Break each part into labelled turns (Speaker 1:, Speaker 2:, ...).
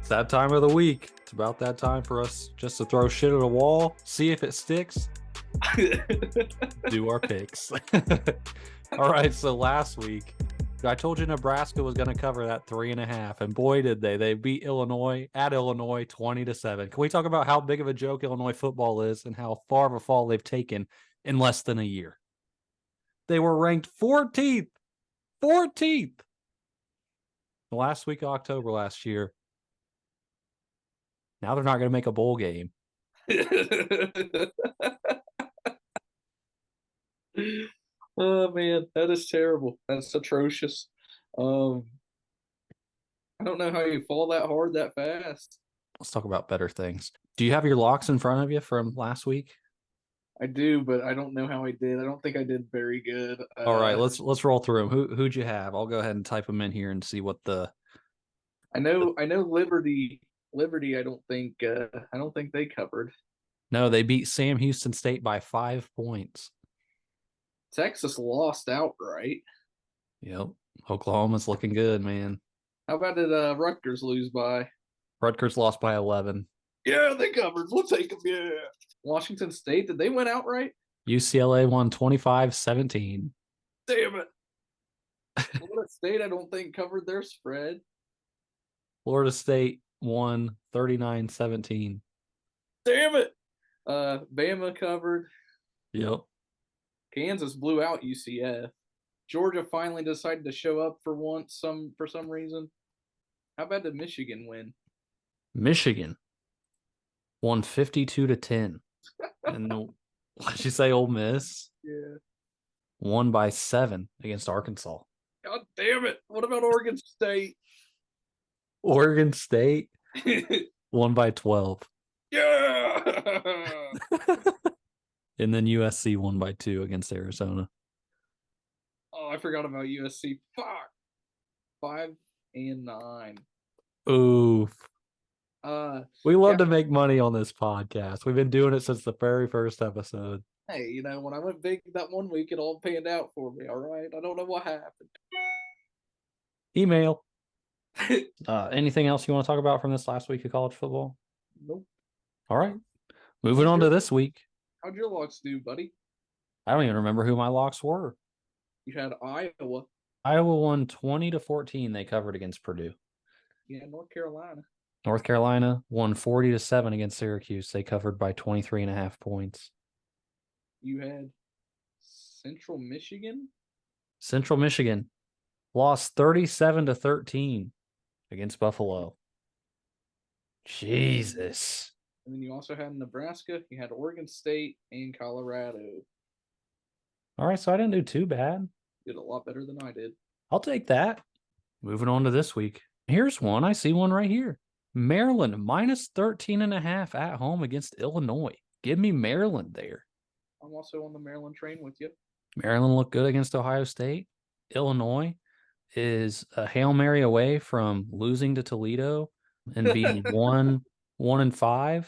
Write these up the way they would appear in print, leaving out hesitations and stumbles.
Speaker 1: It's that time of the week. It's about that time for us just to throw shit at a wall, see if it sticks, do our picks. All right, so last week, I told you Nebraska was going to cover that 3.5, and boy, did they. They beat Illinois at Illinois 20-7. Can we talk about how big of a joke Illinois football is and how far of a fall they've taken in less than a year? They were ranked 14th. 14th. The last week of October last year. Now they're not going to make a bowl game.
Speaker 2: Oh man, that is terrible. That's atrocious. I don't know how you fall that hard that fast.
Speaker 1: Let's talk about better things. Do you have your locks in front of you from last week?
Speaker 2: I do, but I don't know how I did. I don't think I did very good.
Speaker 1: All right, let's roll through them. Who'd you have? I'll go ahead and type them in here and see what the.
Speaker 2: I know Liberty. I don't think they covered.
Speaker 1: No, they beat Sam Houston State by 5 points.
Speaker 2: Texas lost outright.
Speaker 1: Yep. Oklahoma's looking good, man.
Speaker 2: How about did Rutgers lose by?
Speaker 1: Rutgers lost by 11.
Speaker 2: Yeah, they covered. We'll take them. Yeah. Washington State, did they win outright?
Speaker 1: UCLA won 25-17.
Speaker 2: Damn it. Florida State, I don't think covered their spread.
Speaker 1: Florida State won 39-17.
Speaker 2: Damn it. Bama covered.
Speaker 1: Yep.
Speaker 2: Kansas blew out UCF. Georgia finally decided to show up for once for some reason. How about did Michigan win?
Speaker 1: Michigan won 52-10. And what'd you say, Ole Miss?
Speaker 2: Yeah.
Speaker 1: Won by 7 against Arkansas.
Speaker 2: God damn it. What about Oregon State?
Speaker 1: Oregon State won by 12.
Speaker 2: Yeah.
Speaker 1: And then USC won by 2 against Arizona.
Speaker 2: Oh, I forgot about USC. Fuck. 5-9.
Speaker 1: Oof. We love to
Speaker 2: yeah.
Speaker 1: make money on this podcast. We've been doing it since the very first episode.
Speaker 2: Hey, when I went big that one week, it all panned out for me, all right? I don't know what happened.
Speaker 1: Email. Anything else you want to talk about from this last week of college football?
Speaker 2: Nope.
Speaker 1: All right. Moving on to this week.
Speaker 2: How'd your locks do, buddy?
Speaker 1: I don't even remember who my locks were.
Speaker 2: You had Iowa.
Speaker 1: Iowa won 20-14. They covered against Purdue.
Speaker 2: Yeah, North Carolina.
Speaker 1: North Carolina won 40-7 against Syracuse. They covered by 23.5 points.
Speaker 2: You had Central Michigan.
Speaker 1: Central Michigan lost 37-13 against Buffalo. Jesus.
Speaker 2: And then you also had Nebraska. You had Oregon State and Colorado.
Speaker 1: All right, so I didn't do too bad.
Speaker 2: You did a lot better than I did.
Speaker 1: I'll take that. Moving on to this week. Here's one. I see one right here. Maryland minus 13.5 at home against Illinois. Give me Maryland there.
Speaker 2: I'm also on the Maryland train with you. Maryland
Speaker 1: looked good against Ohio State. Illinois is a Hail Mary away from losing to Toledo and being 1-5.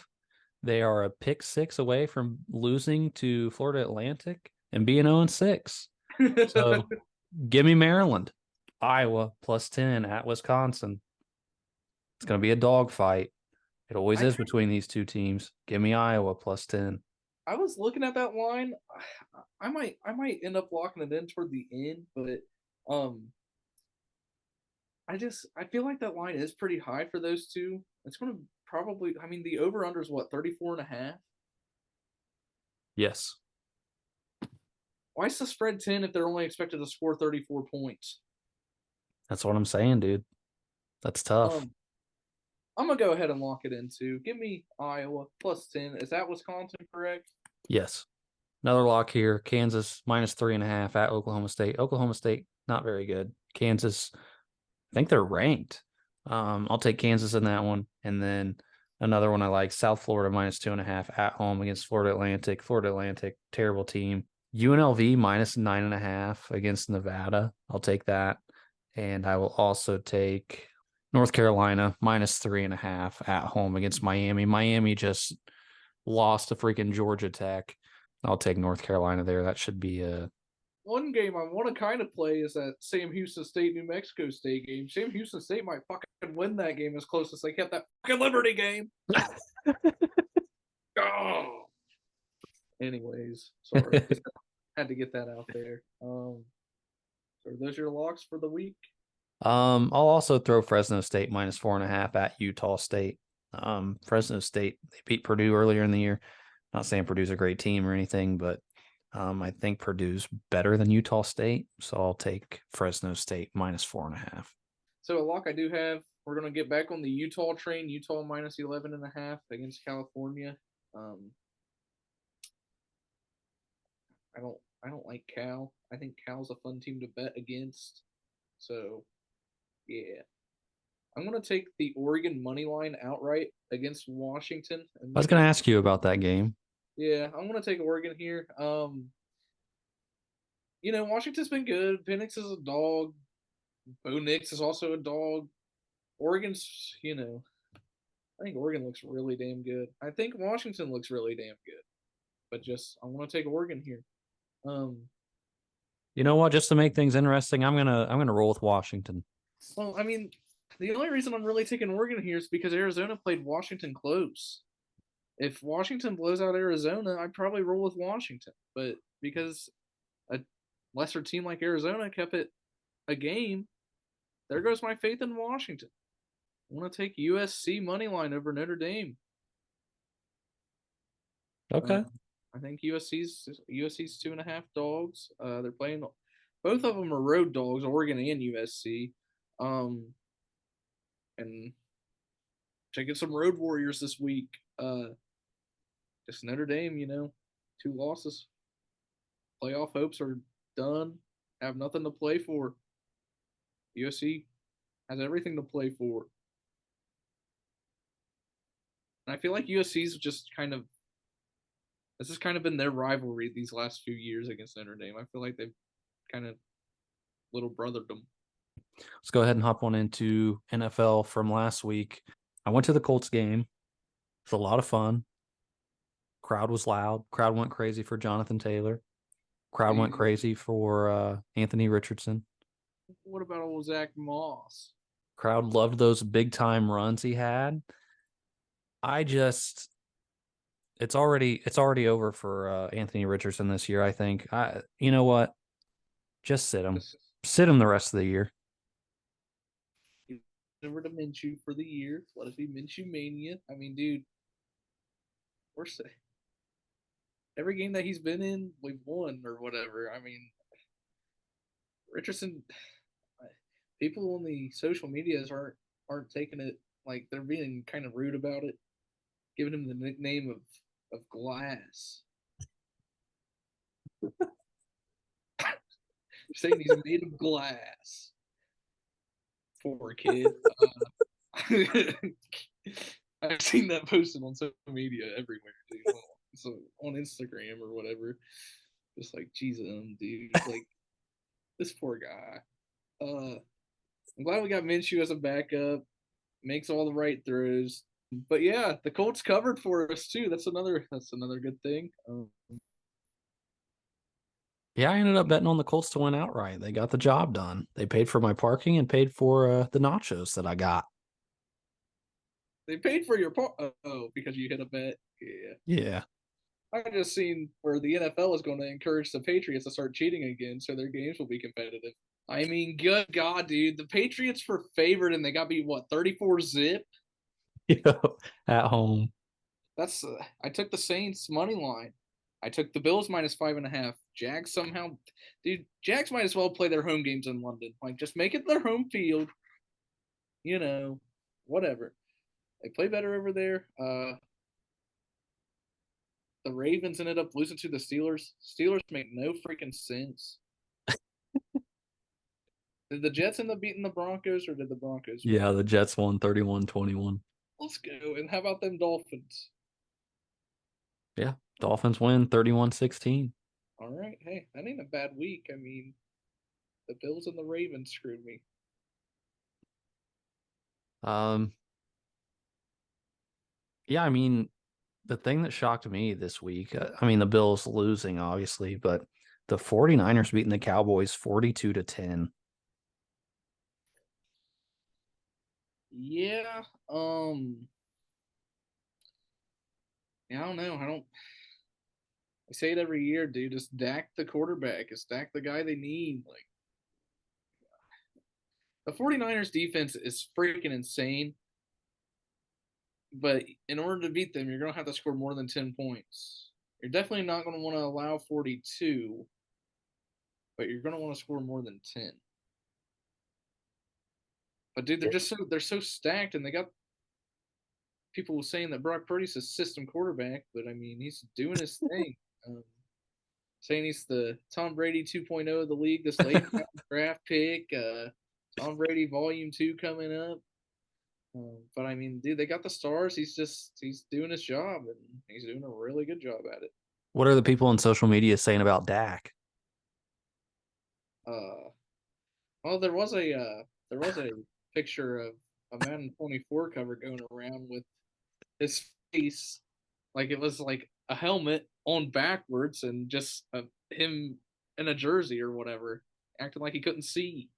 Speaker 1: They are a pick 6 away from losing to Florida Atlantic and being 0-6. So give me Maryland. Iowa plus 10 at Wisconsin. It's going to be a dogfight. It always is between these two teams. Give me Iowa plus 10.
Speaker 2: I was looking at that line. I might end up locking it in toward the end, but I feel like that line is pretty high for those two. It's going to probably, the over-under is what, 34.5?
Speaker 1: Yes.
Speaker 2: Why is the spread 10 if they're only expected to score 34 points?
Speaker 1: That's what I'm saying, dude. That's tough.
Speaker 2: I'm going to go ahead and lock it in too. Give me Iowa plus 10. Is that Wisconsin correct?
Speaker 1: Yes. Another lock here. Kansas minus 3.5 at Oklahoma State. Oklahoma State, not very good. Kansas, I think they're ranked. I'll take Kansas in that one. And then another one I like, South Florida minus 2.5 at home against Florida Atlantic. Florida Atlantic, terrible team. UNLV minus 9.5 against Nevada. I'll take that. And I will also take North Carolina minus 3.5 at home against Miami. Miami just lost to freaking Georgia Tech. I'll take North Carolina there. That should be a
Speaker 2: one game I want to kind of play is that Sam Houston State New Mexico State game. Sam Houston State might fucking win that game as close as they kept that fucking Liberty game. Oh. Anyways, sorry, just had to get that out there. So are those your locks for the week?
Speaker 1: I'll also throw Fresno State -4.5 at Utah State. Fresno State, they beat Purdue earlier in the year. Not saying Purdue's a great team or anything, but I think Purdue's better than Utah State, so I'll take Fresno State -4.5.
Speaker 2: So a lock I do have. We're gonna get back on the Utah train. Utah -11.5 against California. I don't like Cal. I think Cal's a fun team to bet against. So yeah. I'm gonna take the Oregon money line outright against Washington.
Speaker 1: I was going to ask you about that game.
Speaker 2: Yeah, I'm gonna take Oregon here. Washington's been good. Penix is a dog. Bo Nix is also a dog. Oregon's, I think Oregon looks really damn good. I think Washington looks really damn good. But I want to take Oregon here.
Speaker 1: You know what? Just to make things interesting, I'm gonna roll with Washington.
Speaker 2: Well, I mean, the only reason I'm really taking Oregon here is because Arizona played Washington close. If Washington blows out Arizona, I'd probably roll with Washington. But because a lesser team like Arizona kept it a game, there goes my faith in Washington. I want to take USC money line over Notre Dame.
Speaker 1: Okay.
Speaker 2: I think USC's 2.5 dogs. They're playing. Both of them are road dogs, Oregon and USC. And taking some road warriors this week. Just Notre Dame, 2 losses. Playoff hopes are done. Have nothing to play for. USC has everything to play for. And I feel like USC's just this has kind of been their rivalry these last few years against Notre Dame. I feel like they've kind of little brothered them.
Speaker 1: Let's go ahead and hop on into NFL from last week. I went to the Colts game. It's a lot of fun. Crowd was loud. Crowd went crazy for Jonathan Taylor. Crowd went crazy for Anthony Richardson.
Speaker 2: What about old Zach Moss?
Speaker 1: Crowd loved those big time runs he had. It's already over for Anthony Richardson this year, I think. You know what? Just sit him. Sit him the rest of the year.
Speaker 2: Over to MINSHEW for the year. Let it be MINSHEW Mania. I mean, dude, every game that he's been in, we've won or whatever. I mean, Richardson, people on the social medias aren't taking it like they're being kind of rude about it, giving him the nickname of Glass. Saying he's made of glass. Poor kid. I've seen that posted on social media everywhere, dude. So on Instagram or whatever. Just like, Jesus, dude. Like, this poor guy. I'm glad we got MINSHEW as a backup. Makes all the right throws. But yeah, the Colts covered for us too. That's another good thing.
Speaker 1: Yeah, I ended up betting on the Colts to win outright. They got the job done. They paid for my parking and paid for the nachos that I got.
Speaker 2: They paid for your because you hit a bet. Yeah.
Speaker 1: Yeah.
Speaker 2: I just seen where the NFL is going to encourage the Patriots to start cheating again, so their games will be competitive. I mean, good God, dude, the Patriots were favored and they got beat 34-zip.
Speaker 1: At home.
Speaker 2: That's I took the Saints money line. I took the Bills -5.5. Jags somehow, dude. Jags might as well play their home games in London. Like, just make it their home field. Whatever. They play better over there. The Ravens ended up losing to the Steelers. Steelers make no freaking sense. Did the Jets end up beating the Broncos, or did the Broncos
Speaker 1: win? Yeah, the Jets won 31-21.
Speaker 2: Let's go. And how about them Dolphins?
Speaker 1: Yeah, Dolphins win 31-16.
Speaker 2: All right. Hey, that ain't a bad week. I mean, the Bills and the Ravens screwed me.
Speaker 1: Yeah, I mean, the thing that shocked me this week, I mean, the Bills losing, obviously, but The 49ers beating the Cowboys 42-10.
Speaker 2: Yeah. Yeah, I don't know. I say it every year, dude. Just Dak the quarterback. Is Dak the guy they need? Like the 49ers defense is freaking insane. But in order to beat them, you're gonna have to score more than 10 points. You're definitely not gonna want to allow 42, but you're gonna want to score more than 10. But dude, they're so stacked, and they got people saying that Brock Purdy's a system quarterback, but I mean he's doing his thing. Um, Saying he's the Tom Brady 2.0 of the league, this late draft pick. Tom Brady Volume 2 coming up. But I mean, dude, they got the stars. He's doing his job, and he's doing a really good job at it.
Speaker 1: What are the people on social media saying about Dak?
Speaker 2: Uh, well, there was a picture of a Madden 24 cover going around with his face, like it was like a helmet on backwards, and just him in a jersey or whatever, acting like he couldn't see.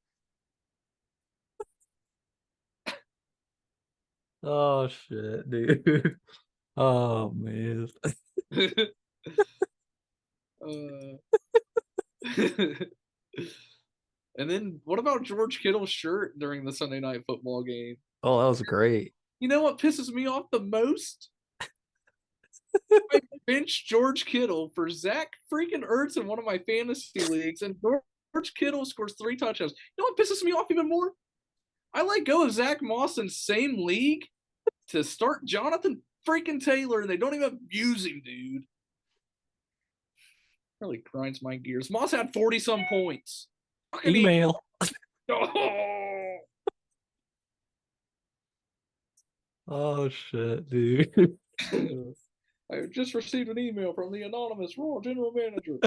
Speaker 1: Oh shit, dude. Oh man.
Speaker 2: uh, and then what about George Kittle's shirt during the Sunday night football game?
Speaker 1: Oh, that was great.
Speaker 2: You know what pisses me off the most? I benched George Kittle for Zach freaking Ertz in one of my fantasy leagues, and George Kittle scores 3 touchdowns. You know what pisses me off even more? I let go of Zach Moss in same league to start Jonathan freaking Taylor, and they don't even use him, dude. Really grinds my gears. Moss had 40 some points.
Speaker 1: Email.
Speaker 2: Oh.
Speaker 1: Oh shit, dude.
Speaker 2: I just received an email from the anonymous Raw general manager.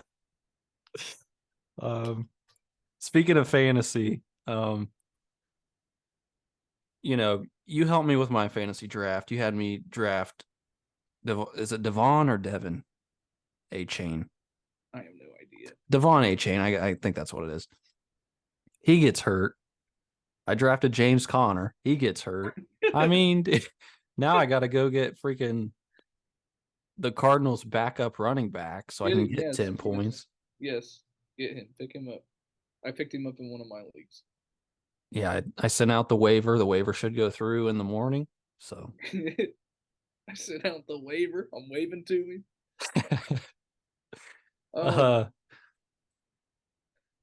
Speaker 1: Speaking of fantasy, you helped me with my fantasy draft. You had me draft. Is it Devon or Devin? A Chain.
Speaker 2: I have no idea.
Speaker 1: Devon A Chain. I think that's what it is. He gets hurt. I drafted James Conner. He gets hurt. I mean, now I got to go get freaking the Cardinals' backup running back so I can get 10 points.
Speaker 2: Yes, get him. Pick him up. I picked him up in one of my leagues.
Speaker 1: Yeah, I sent out the waiver. The waiver should go through in the morning. So
Speaker 2: I sent out the waiver. I'm waving to him.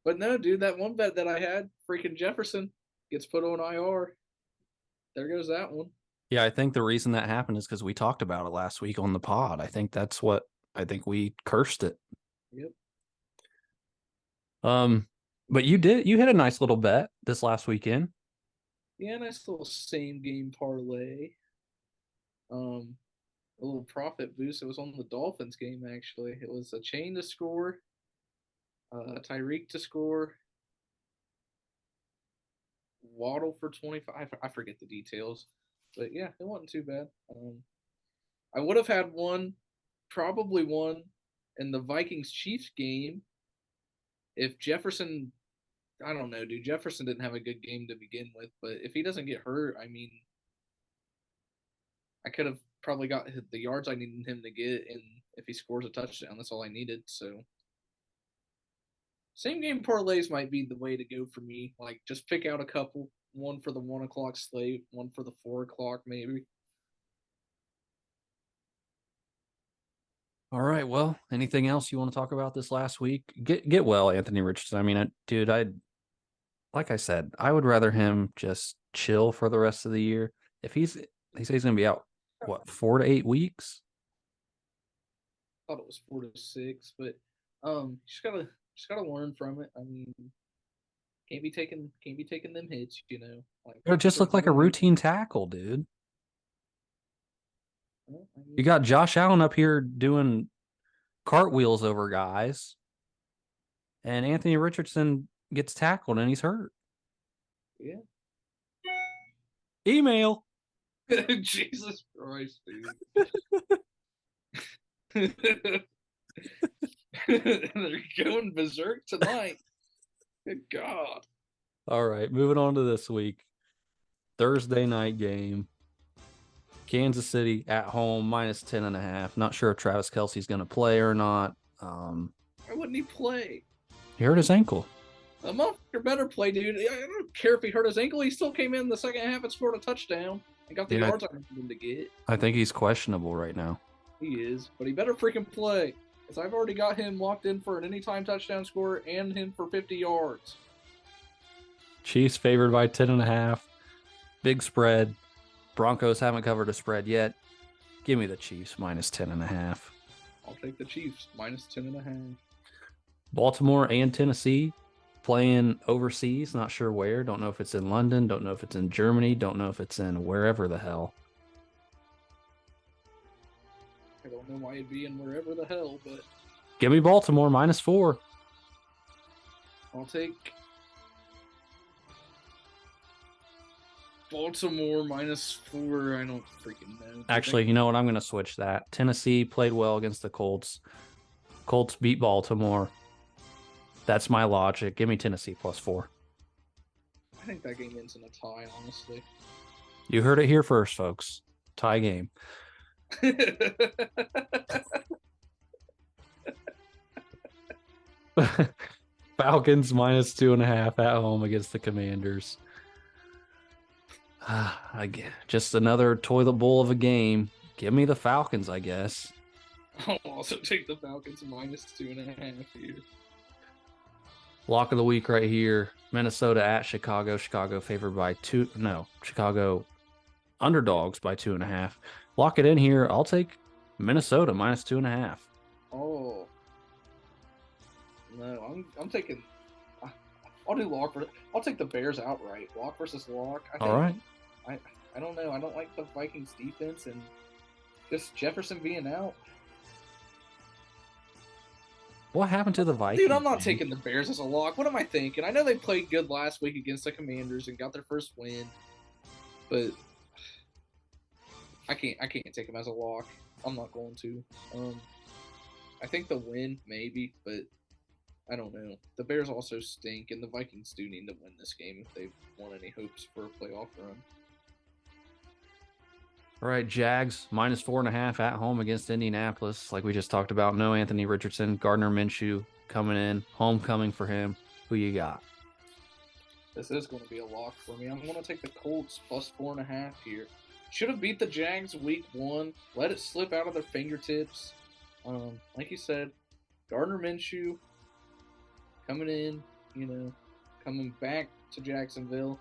Speaker 2: But no, dude, that one bet that I had, freaking Jefferson, gets put on IR. There goes that one.
Speaker 1: Yeah, I think the reason that happened is because we talked about it last week on the pod. I think we cursed it.
Speaker 2: Yep.
Speaker 1: But you had a nice little bet this last weekend.
Speaker 2: Yeah, nice little same game parlay. A little profit boost. It was on the Dolphins game actually. It was a chain to score, Tyreek to score, Waddle for 25. I forget the details, but yeah, it wasn't too bad. I would have had probably one in the Vikings Chiefs game if Jefferson. I don't know, dude. Jefferson didn't have a good game to begin with, but if he doesn't get hurt, I mean, I could have probably got the yards I needed him to get, and if he scores a touchdown, that's all I needed. So, same game parlays might be the way to go for me. Like, just pick out a couple, one for the 1 o'clock slate, one for the 4 o'clock, maybe.
Speaker 1: All right. Well, anything else you want to talk about this last week? Get well, Anthony Richardson. I mean, dude, like I said, I would rather him just chill for the rest of the year. If they say he's going to be out, what, 4 to 8 weeks?
Speaker 2: I thought it was 4 to 6, but just gotta learn from it. I mean, can't be taking them hits, you know. Like
Speaker 1: It just looked like a routine tackle, dude. Well, I mean, you got Josh Allen up here doing cartwheels over guys, and Anthony Richardson gets tackled and he's hurt.
Speaker 2: Yeah.
Speaker 1: Email.
Speaker 2: Jesus Christ, dude. They're going berserk tonight. Good God.
Speaker 1: All right, moving on to this week. Thursday night game. Kansas City at home, minus 10.5. Not sure if Travis Kelce's going to play or not.
Speaker 2: Why wouldn't he play?
Speaker 1: He hurt his ankle.
Speaker 2: A motherfucker better play, dude. I don't care if he hurt his ankle. He still came in the second half and scored a touchdown and got the yards I needed him to get.
Speaker 1: I think he's questionable right now.
Speaker 2: He is, but he better freaking play. Because I've already got him locked in for an anytime touchdown score and him for 50 yards.
Speaker 1: Chiefs favored by 10.5. Big spread. Broncos haven't covered a spread yet. Give me the Chiefs minus 10.5.
Speaker 2: I'll take the Chiefs minus 10.5.
Speaker 1: Baltimore and Tennessee playing overseas. Not sure where. Don't know if it's in London. Don't know if it's in Germany. Don't know if it's in wherever the hell.
Speaker 2: I don't know why it'd be in wherever the hell, but...
Speaker 1: Give me Baltimore minus 4.
Speaker 2: I'll take... Baltimore minus 4. I don't freaking know.
Speaker 1: Actually, you know what? I'm going to switch that. Tennessee played well against the Colts. Colts beat Baltimore. That's my logic. Give me Tennessee plus 4.
Speaker 2: I think that game ends in a tie, honestly.
Speaker 1: You heard it here first, folks. Tie game. Falcons minus 2.5 at home against the Commanders. Again, just another toilet bowl of a game. Give me the Falcons, I guess.
Speaker 2: I'll also take the Falcons minus 2.5 here.
Speaker 1: Lock of the week right here. Minnesota at Chicago. Chicago favored by 2. No, Chicago underdogs by 2.5. Lock it in here. I'll take Minnesota minus 2.5.
Speaker 2: Oh. No, I'm taking... I'll do lock. I'll take the Bears outright. Lock versus lock.
Speaker 1: All right.
Speaker 2: I don't know. I don't like the Vikings defense and just Jefferson being out.
Speaker 1: What happened to the Vikings?
Speaker 2: Dude, I'm not taking the Bears as a lock. What am I thinking? I know they played good last week against the Commanders and got their first win, but I can't take them as a lock. I'm not going to. I think the win maybe, but I don't know. The Bears also stink, and the Vikings do need to win this game if they want any hopes for a playoff run.
Speaker 1: All right, Jags minus 4.5 at home against Indianapolis. Like we just talked about, no Anthony Richardson. Gardner Minshew coming in. Homecoming for him. Who you got?
Speaker 2: This is going to be a lock for me. I'm going to take the Colts plus 4.5 here. Should have beat the Jags week 1. Let it slip out of their fingertips. Like you said, Gardner Minshew coming in, coming back to Jacksonville.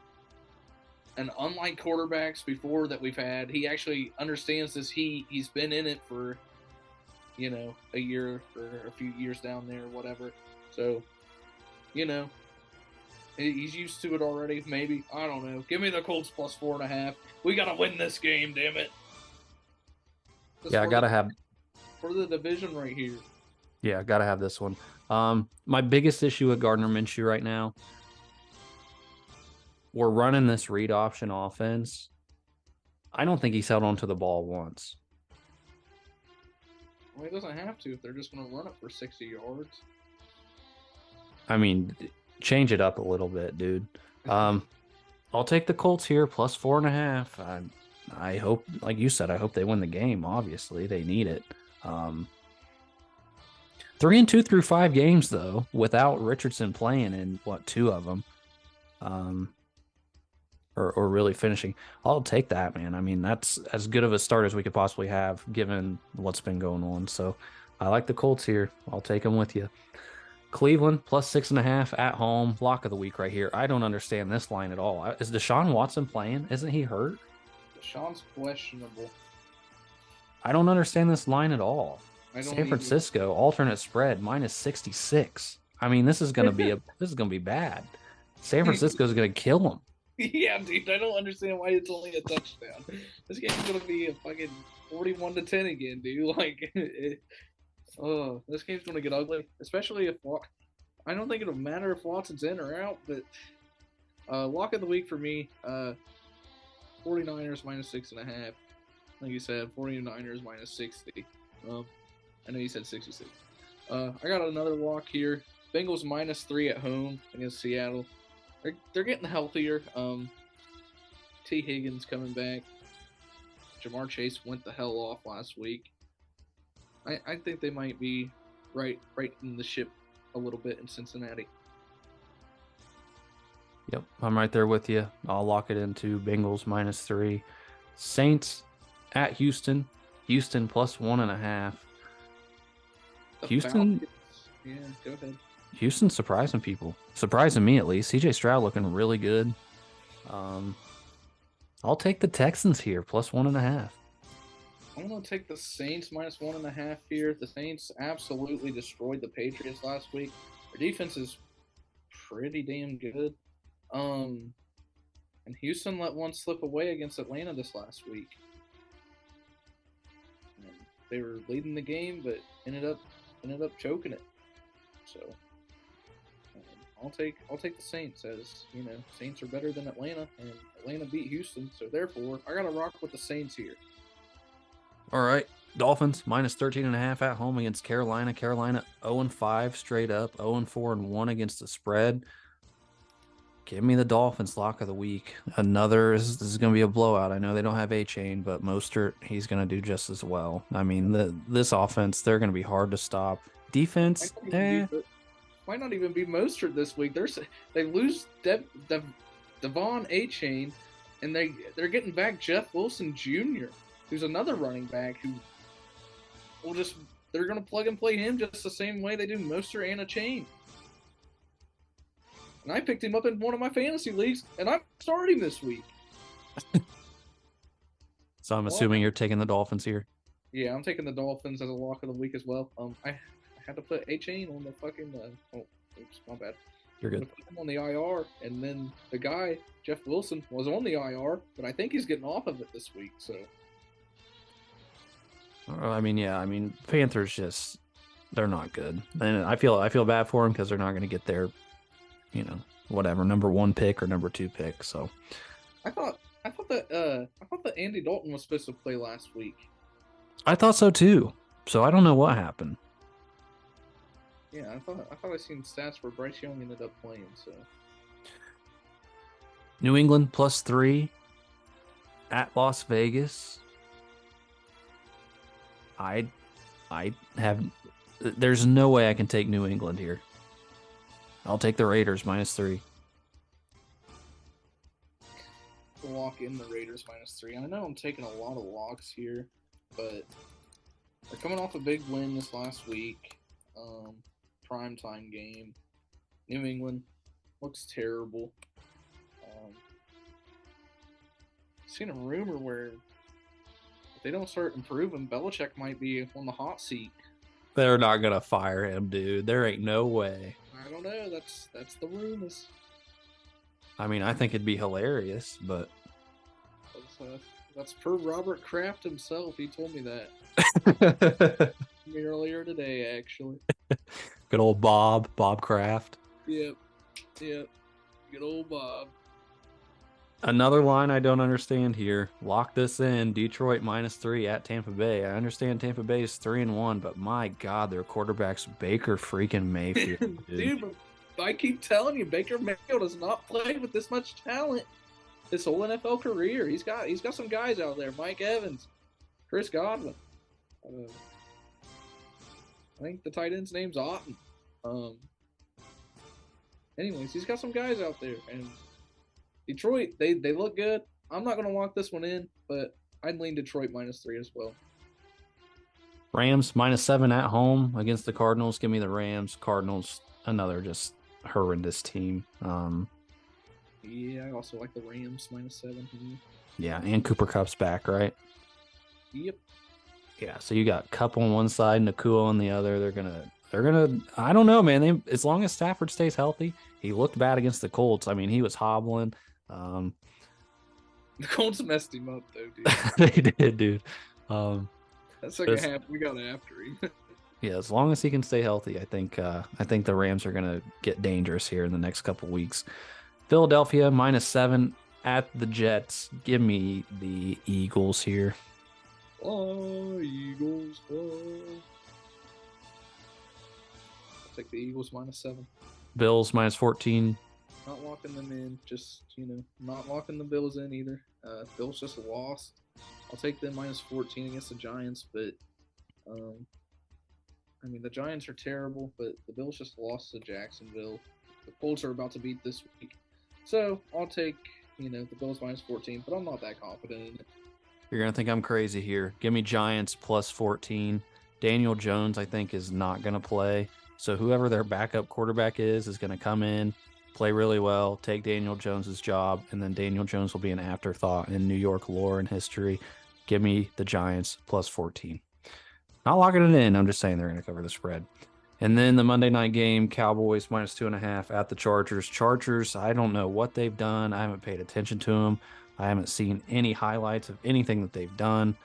Speaker 2: And unlike quarterbacks before that we've had, he actually understands this heat. He's been in it for, a year or a few years down there, whatever. So, he's used to it already, maybe. I don't know. Give me the Colts plus 4.5. We got to win this game, damn it.
Speaker 1: I got to have...
Speaker 2: For the division right here.
Speaker 1: Yeah, I got to have this one. My biggest issue with Gardner Minshew right now, we're running this read option offense. I don't think he's held onto the ball once.
Speaker 2: Well, he doesn't have to if they're just going to run it for 60 yards.
Speaker 1: I mean, change it up a little bit, dude. I'll take the Colts here, plus 4.5. I hope, like you said, I hope they win the game. Obviously, they need it. 3-2 through 5 games, though, without Richardson playing in, 2 of them. Or really finishing. I'll take that, man. I mean, that's as good of a start as we could possibly have, given what's been going on. So I like the Colts here. I'll take them with you. Cleveland, plus 6.5 at home. Lock of the week right here. I don't understand this line at all. Is Deshaun Watson playing? Isn't he hurt?
Speaker 2: Deshaun's questionable.
Speaker 1: I don't understand this line at all.
Speaker 2: San
Speaker 1: Francisco, alternate spread, minus 66. I mean, this is going to be bad. San Francisco is going to kill them.
Speaker 2: Yeah, dude, I don't understand why it's only a touchdown. This game's gonna be a fucking 41-10 again, dude. This game's gonna get ugly. Especially if I don't think it'll matter if Watson's in or out, but lock of the week for me, 49ers minus 6.5. Like you said, 49ers minus 60. I know you said 66. I got another lock here. Bengals -3 at home against Seattle. They're getting healthier. T. Higgins coming back. Jamar Chase went the hell off last week. I think they might be right in the ship a little bit in Cincinnati.
Speaker 1: Yep, I'm right there with you. I'll lock it into Bengals -3. Saints at Houston. Houston +1.5. Houston.
Speaker 2: Falcons. Yeah, go ahead.
Speaker 1: Houston surprising people. Surprising me at least. CJ Stroud looking really good. I'll take the Texans here +1.5.
Speaker 2: I'm gonna take the Saints -1.5 here. The Saints absolutely destroyed the Patriots last week. Their defense is pretty damn good. And Houston let one slip away against Atlanta this last week. And they were leading the game, but ended up choking it. So I'll take the Saints, as you know, Saints are better than Atlanta, and Atlanta beat Houston, so therefore I gotta rock with the Saints here.
Speaker 1: All right. Dolphins -13.5 at home against Carolina. Carolina 0-5 straight up, 0-4-1 against the spread. Give me the Dolphins lock of the week. This is going to be a blowout. I know they don't have A-Chain, but Mostert, he's going to do just as well. I mean, this offense, they're going to be hard to stop. Defense,
Speaker 2: might not even be Mostert this week. They lose Devon A-Chain, and they're getting back Jeff Wilson Jr., who's another running back who they're going to plug and play him just the same way they do Mostert and A-Chain. And I picked him up in one of my fantasy leagues, and I'm starting this week.
Speaker 1: So I'm assuming you're taking the Dolphins here.
Speaker 2: Yeah, I'm taking the Dolphins as a lock of the week as well. I had to put A-Chain on the fucking. Oops, my bad.
Speaker 1: You're good.
Speaker 2: Put him on the IR, and then the guy Jeff Wilson was on the IR, but I think he's getting off of it this week. So.
Speaker 1: I mean, Panthers they're not good, and I feel bad for them because they're not going to get their, whatever number 1 pick or number 2 pick. So,
Speaker 2: I thought that Andy Dalton was supposed to play last week.
Speaker 1: I thought so too. So I don't know what happened.
Speaker 2: Yeah, I thought I seen stats where Bryce Young ended up playing. So,
Speaker 1: New England +3 at Las Vegas. There's no way I can take New England here. I'll take the Raiders -3.
Speaker 2: Lock in the Raiders -3. I know I'm taking a lot of locks here, but they're coming off a big win this last week. Primetime game. New England looks terrible. Seen a rumor where if they don't start improving, Belichick might be on the hot seat.
Speaker 1: They're not gonna fire him, dude. There ain't no way.
Speaker 2: I don't know. That's the rumors.
Speaker 1: I mean, I think it'd be hilarious, but
Speaker 2: that's per Robert Kraft himself. He told me that earlier today, actually.
Speaker 1: Good old Bob Kraft.
Speaker 2: Yep. Good old Bob.
Speaker 1: Another line I don't understand here. Lock this in. Detroit -3 at Tampa Bay. I understand Tampa Bay is 3-1, but my God, their quarterback's Baker freaking Mayfield.
Speaker 2: Dude, but I keep telling you, Baker Mayfield has not played with this much talent his whole NFL career. He's got some guys out there. Mike Evans, Chris Godwin. I think the tight end's name's Otten. Anyways, he's got some guys out there, and Detroit, they look good. I'm not going to lock this one in, but I'd lean Detroit -3 as well.
Speaker 1: Rams -7 at home against the Cardinals. Give me the Rams. Cardinals, another just horrendous team.
Speaker 2: Yeah, I also like the Rams -7 here.
Speaker 1: Yeah, and Cooper Kupp's back, right?
Speaker 2: Yep.
Speaker 1: Yeah, so you got Kupp on one side, Nakua on the other. They're gonna. I don't know, man. As long as Stafford stays healthy, he looked bad against the Colts. I mean, he was hobbling.
Speaker 2: The Colts messed him up, though, dude.
Speaker 1: They did, dude.
Speaker 2: That second half, we got after him.
Speaker 1: Yeah, as long as he can stay healthy, I think the Rams are gonna get dangerous here in the next couple weeks. Philadelphia -7 at the Jets. Give me the Eagles here.
Speaker 2: Oh, Eagles! Oh. take the Eagles -7.
Speaker 1: Bills -14.
Speaker 2: Not locking them in. Just not locking the Bills in either. Bills just lost. I'll take them -14 against the Giants, but I mean the Giants are terrible, but the Bills just lost to Jacksonville. The Colts are about to beat this week, so I'll take the Bills -14, but I'm not that confident in it.
Speaker 1: You're gonna think I'm crazy here. Give me Giants +14. Daniel Jones, I think, is not gonna play. So whoever their backup quarterback is gonna come in, play really well, take Daniel Jones's job, and then Daniel Jones will be an afterthought in New York lore and history. Give me the Giants +14. Not locking it in. I'm just saying they're gonna cover the spread. And then the Monday night game, Cowboys -2.5 at the Chargers. Chargers, I don't know what they've done. I haven't paid attention to them. I haven't seen any highlights of anything that they've done.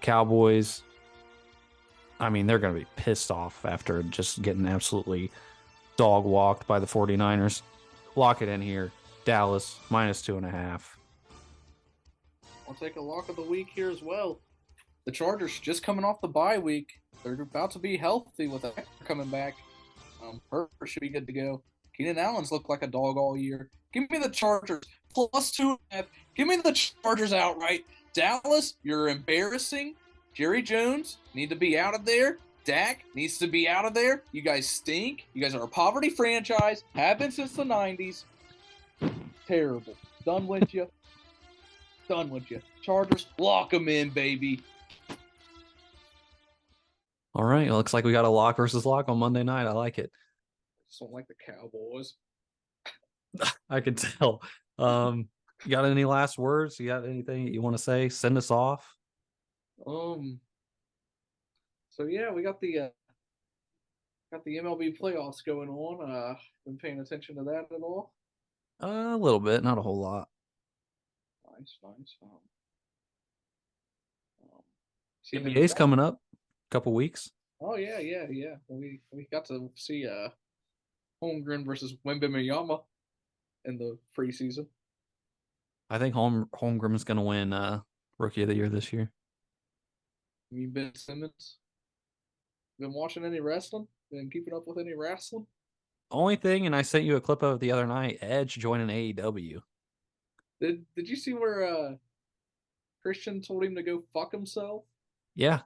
Speaker 1: Cowboys, I mean, they're going to be pissed off after just getting absolutely dog walked by the 49ers. Lock it in here. Dallas -2.5.
Speaker 2: I'll take a lock of the week here as well. The Chargers just coming off the bye week. They're about to be healthy with Eckler coming back. Herbert should be good to go. Keenan Allen's looked like a dog all year. Give me the Chargers +2.5. Give me the Chargers outright. Dallas, you're embarrassing. Jerry Jones need to be out of there. Dak needs to be out of there. You guys stink. You guys are a poverty franchise. Have been since the 90s. Terrible. Done with you. Done with you. Chargers, lock them in, baby.
Speaker 1: All right. It looks like we got a lock versus lock on Monday night. I like it.
Speaker 2: I just don't like the Cowboys.
Speaker 1: I can tell. You got any last words? You got anything you want to say? Send us off.
Speaker 2: So yeah, we got the MLB playoffs going on. Been paying attention to that at all?
Speaker 1: A little bit, not a whole lot.
Speaker 2: Nice.
Speaker 1: NBA's coming up. Couple weeks.
Speaker 2: Oh yeah. We got to see Holmgren versus Wembanyama in the preseason.
Speaker 1: I think Holmgren is going to win Rookie of the Year this year.
Speaker 2: You mean Ben Simmons? Been watching any wrestling? Been keeping up with any wrestling?
Speaker 1: Only thing, and I sent you a clip of the other night, Edge joining AEW.
Speaker 2: Did you see where Christian told him to go fuck himself?
Speaker 1: Yeah.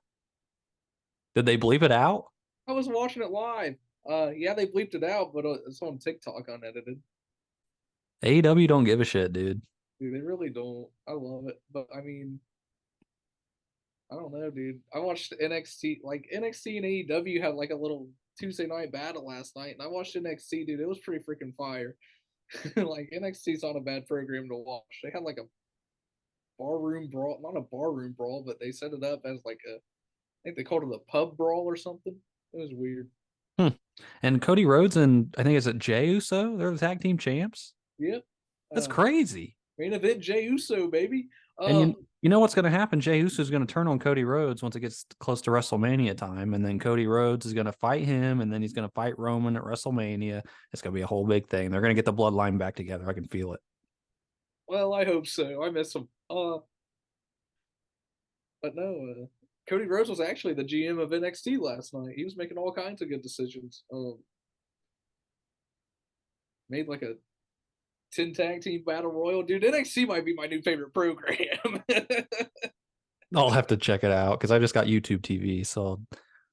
Speaker 1: Did they bleep it out?
Speaker 2: I was watching it live. Yeah, they bleeped it out, but it's on TikTok unedited.
Speaker 1: AEW don't give a shit, dude.
Speaker 2: Dude, they really don't. I love it. But, I mean, I don't know, dude. I watched NXT. Like, NXT and AEW had, like, a little Tuesday night battle last night, and I watched NXT, dude. It was pretty freaking fire. Like, NXT's not a bad program to watch. They had, like, a barroom brawl. Not a barroom brawl, but they set it up as, like, I think they called it a pub brawl or something. It was weird.
Speaker 1: And Cody Rhodes and I think it's Jey Uso. They're the tag team champs.
Speaker 2: Yep.
Speaker 1: That's crazy.
Speaker 2: Main event Jey Uso, baby.
Speaker 1: And you know what's going to happen? Jey Uso is going to turn on Cody Rhodes once it gets close to WrestleMania time. And then Cody Rhodes is going to fight him. And then he's going to fight Roman at WrestleMania. It's going to be a whole big thing. They're going to get the bloodline back together. I can feel it.
Speaker 2: Well, I hope so. I miss him. But no, Cody Rhodes was actually the GM of NXT last night. He was making all kinds of good decisions. Made like a 10 tag team battle royal. Dude, NXT might be my new favorite program.
Speaker 1: I'll have to check it out because I just got YouTube TV, so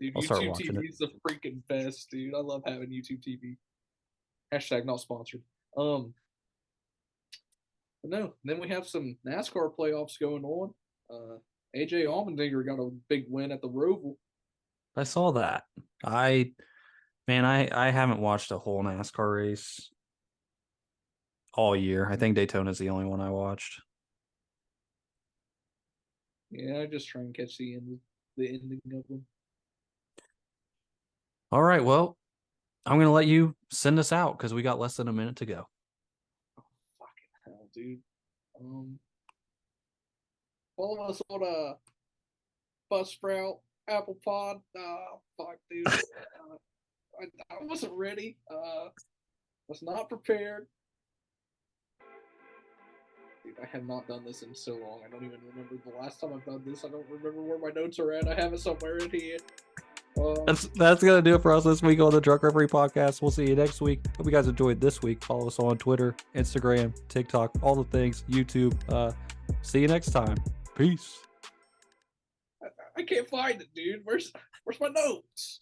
Speaker 2: dude,
Speaker 1: I'll start
Speaker 2: YouTube
Speaker 1: watching
Speaker 2: TV
Speaker 1: it.
Speaker 2: is the freaking best, dude. I love having YouTube TV. Hashtag not sponsored. But no, then we have some NASCAR playoffs going on. AJ Allmendinger got a big win at the Roval.
Speaker 1: I saw that. I haven't watched a whole NASCAR race all year. I think Daytona's the only one I watched.
Speaker 2: Yeah, I just try and catch the ending of them.
Speaker 1: All right, well, I'm gonna let you send us out because we got less than a minute to go.
Speaker 2: Oh, fucking hell, dude. Follow us on Buzzsprout, Apple Pod. Fuck, dude. I wasn't ready. Was not prepared. Dude, I have not done this in so long. I don't even remember the last time I've done this. I don't remember where my notes are at. I have it somewhere in here.
Speaker 1: That's gonna do it for us this week on the Drunk Referee Podcast. We'll see you next week. Hope you guys enjoyed this week. Follow us on Twitter, Instagram, TikTok, all the things, YouTube. See you next time. Peace.
Speaker 2: I can't find it, dude. Where's my notes?